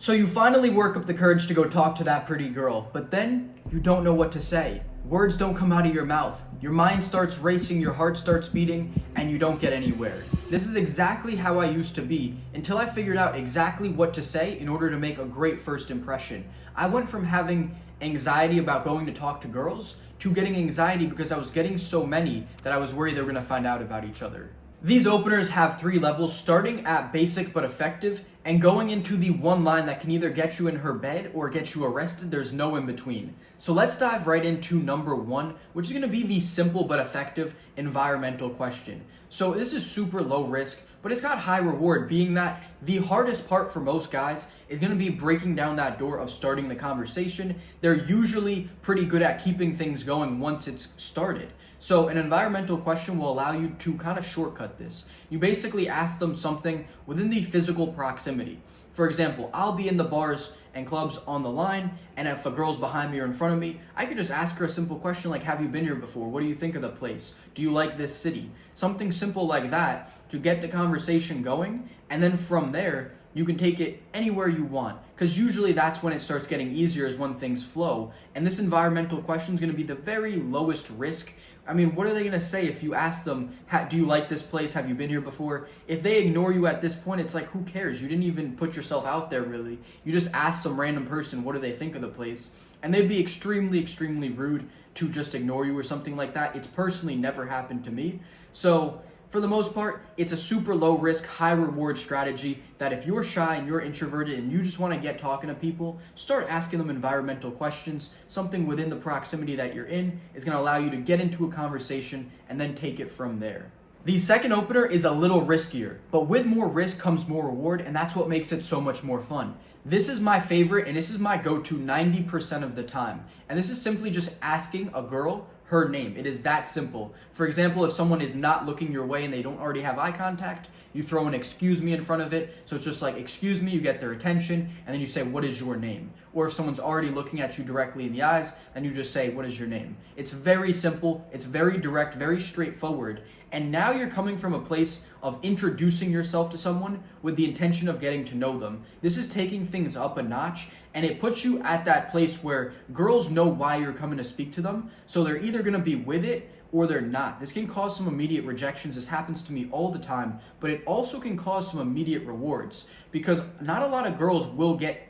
So you finally work up the courage to go talk to that pretty girl, but then you don't know what to say. Words don't come out of your mouth. Your mind starts racing, your heart starts beating, and you don't get anywhere. This is exactly how I used to be until I figured out exactly what to say in order to make a great first impression. I went from having anxiety about going to talk to girls to getting anxiety because I was getting so many that I was worried they were going to find out about each other. These openers have 3 levels, starting at basic but effective and going into the one line that can either get you in her bed or get you arrested. There's no in between. So let's dive right into number 1, which is going to be the simple but effective environmental question. So this is super low risk, but it's got high reward, being that the hardest part for most guys is going to be breaking down that door of starting the conversation. They're usually pretty good at keeping things going once it's started. So an environmental question will allow you to kind of shortcut this. You basically ask them something within the physical proximity. For example, I'll be in the bars and clubs on the line, and if a girl's behind me or in front of me, I could just ask her a simple question like, have you been here before? What do you think of the place? Do you like this city? Something simple like that to get the conversation going, and then from there, you can take it anywhere you want, because usually that's when it starts getting easier, is when things flow. And this environmental question is going to be the very lowest risk. I mean, what are they going to say if you ask them, do you like this place? Have you been here before? If they ignore you at this point, it's like, who cares? You didn't even put yourself out there, really. You just asked some random person, what do they think of the place? And they'd be extremely, extremely rude to just ignore you or something like that. It's personally never happened to me. So for the most part, it's a super low risk, high reward strategy that if you're shy and you're introverted and you just want to get talking to people, start asking them environmental questions. Something within the proximity that you're in is going to allow you to get into a conversation and then take it from there. The second opener is a little riskier, but with more risk comes more reward, and that's what makes it so much more fun. This is my favorite, and this is my go-to 90% of the time. And this is simply just asking a girl her name. It is that simple. For example, if someone is not looking your way and they don't already have eye contact, you throw an excuse me in front of it. So it's just like, excuse me, you get their attention, and then you say, what is your name? Or if someone's already looking at you directly in the eyes, then you just say, what is your name? It's very simple, it's very direct, very straightforward. And now you're coming from a place of introducing yourself to someone with the intention of getting to know them. This is taking things up a notch, and it puts you at that place where girls know why you're coming to speak to them, so they're either going to be with it or they're not. This can cause some immediate rejections. This happens to me all the time, but it also can cause some immediate rewards, because not a lot of girls will get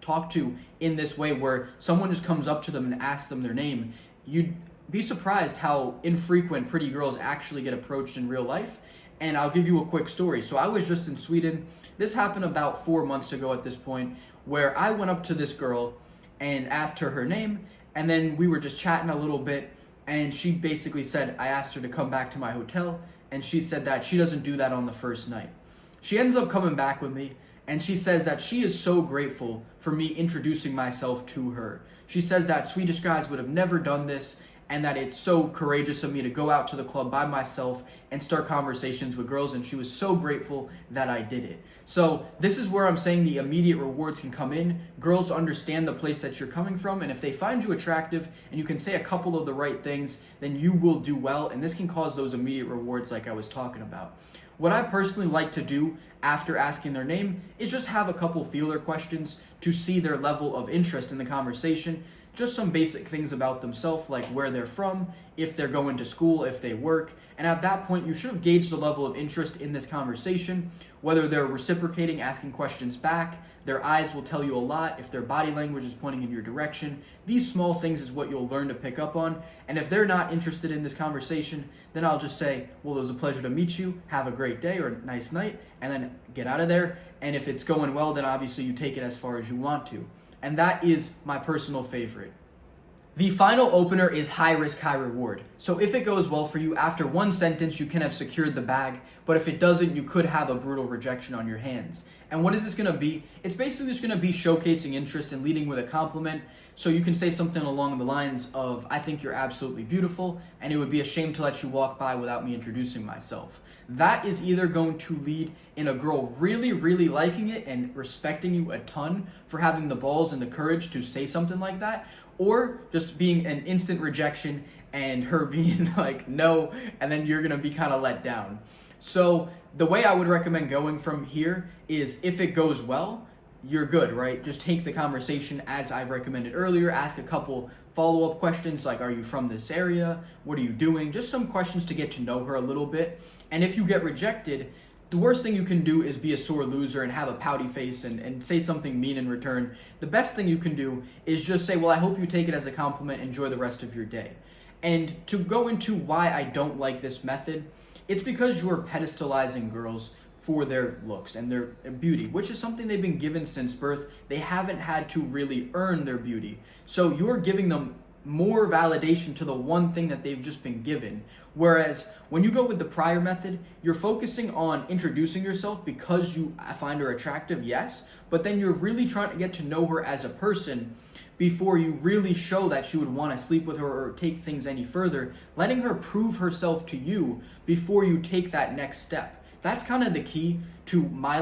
talked to in this way where someone just comes up to them and asks them their name. You'd be surprised how infrequent pretty girls actually get approached in real life. And I'll give you a quick story. So I was just in Sweden. This happened about 4 months ago at this point, where I went up to this girl and asked her name, and then we were just chatting a little bit, and she basically said, I asked her to come back to my hotel, and she said that she doesn't do that on the first night. She ends up coming back with me, and she says that she is so grateful for me introducing myself to her. She says that Swedish guys would have never done this, and that it's so courageous of me to go out to the club by myself and start conversations with girls, and she was so grateful that I did it. So this is where I'm saying the immediate rewards can come in. Girls understand the place that you're coming from, and if they find you attractive and you can say a couple of the right things, then you will do well, and this can cause those immediate rewards like I was talking about. What I personally like to do after asking their name is just have a couple feeler questions to see their level of interest in the conversation. Just some basic things about themselves, like where they're from, if they're going to school, if they work. And at that point, you should have gauged the level of interest in this conversation, whether they're reciprocating, asking questions back. Their eyes will tell you a lot if their body language is pointing in your direction. These small things is what you'll learn to pick up on. And if they're not interested in this conversation, then I'll just say, well, it was a pleasure to meet you. Have a great day or a nice night, and then get out of there. And if it's going well, then obviously you take it as far as you want to. And that is my personal favorite. The final opener is high risk, high reward. So if it goes well for you, after one sentence, you can have secured the bag. But if it doesn't, you could have a brutal rejection on your hands. And what is this going to be? It's basically just going to be showcasing interest and leading with a compliment. So you can say something along the lines of, I think you're absolutely beautiful, and it would be a shame to let you walk by without me introducing myself. That is either going to lead in a girl really, really liking it and respecting you a ton for having the balls and the courage to say something like that, or just being an instant rejection and her being like, no, and then you're gonna be kind of let down. So the way I would recommend going from here is, if it goes well, you're good, right? Just take the conversation as I've recommended earlier. Ask a couple follow-up questions like, are you from this area? What are you doing? Just some questions to get to know her a little bit. And if you get rejected, the worst thing you can do is be a sore loser and have a pouty face and say something mean in return. The best thing you can do is just say, well, I hope you take it as a compliment. Enjoy the rest of your day. And to go into why I don't like this method, it's because you're pedestalizing girls for their looks and their beauty, which is something they've been given since birth. They haven't had to really earn their beauty. So you're giving them more validation to the one thing that they've just been given. Whereas when you go with the prior method, you're focusing on introducing yourself because you find her attractive, yes, but then you're really trying to get to know her as a person before you really show that you would want to sleep with her or take things any further, letting her prove herself to you before you take that next step. That's kind of the key to my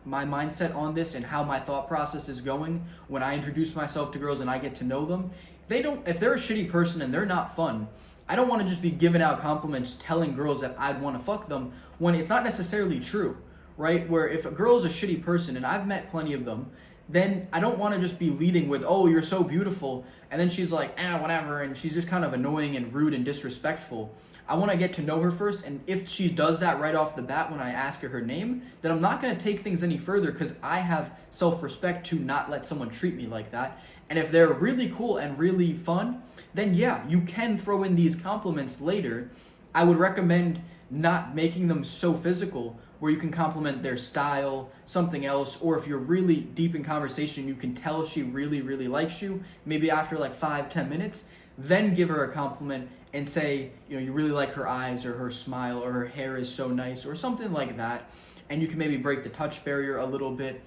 mindset on this and how my thought process is going when I introduce myself to girls and I get to know them. If they're a shitty person and they're not fun, I don't want to just be giving out compliments telling girls that I'd want to fuck them when it's not necessarily true, right? Where if a girl's a shitty person, and I've met plenty of them, then I don't want to just be leading with, oh, you're so beautiful, and then she's like, whatever, and she's just kind of annoying and rude and disrespectful. I want to get to know her first, and if she does that right off the bat when I ask her name, then I'm not going to take things any further because I have self-respect to not let someone treat me like that. And if they're really cool and really fun, then yeah, you can throw in these compliments later. I would recommend not making them so physical, where you can compliment their style, something else, or if you're really deep in conversation, you can tell she really, really likes you, maybe after like 5-10 minutes, then give her a compliment and say, you really like her eyes or her smile or her hair is so nice or something like that. And you can maybe break the touch barrier a little bit.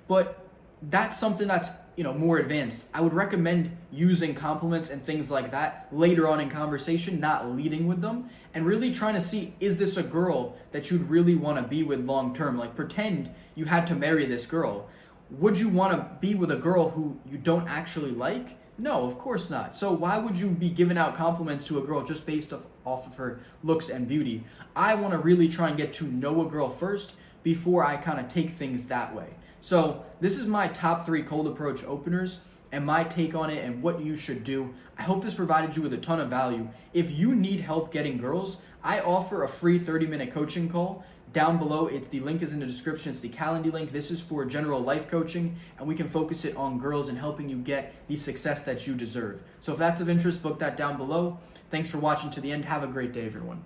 But that's something that's, more advanced. I would recommend using compliments and things like that later on in conversation, not leading with them, and really trying to see, is this a girl that you'd really want to be with long term? Like, pretend you had to marry this girl. Would you want to be with a girl who you don't actually like? No, of course not. So why would you be giving out compliments to a girl just based off of her looks and beauty? I want to really try and get to know a girl first before I kind of take things that way. So this is my top 3 cold approach openers and my take on it and what you should do. I hope this provided you with a ton of value. If you need help getting girls, I offer a free 30-minute coaching call. Down below, the link is in the description. It's the Calendly link. This is for general life coaching, and we can focus it on girls and helping you get the success that you deserve. So if that's of interest, book that down below. Thanks for watching to the end. Have a great day, everyone.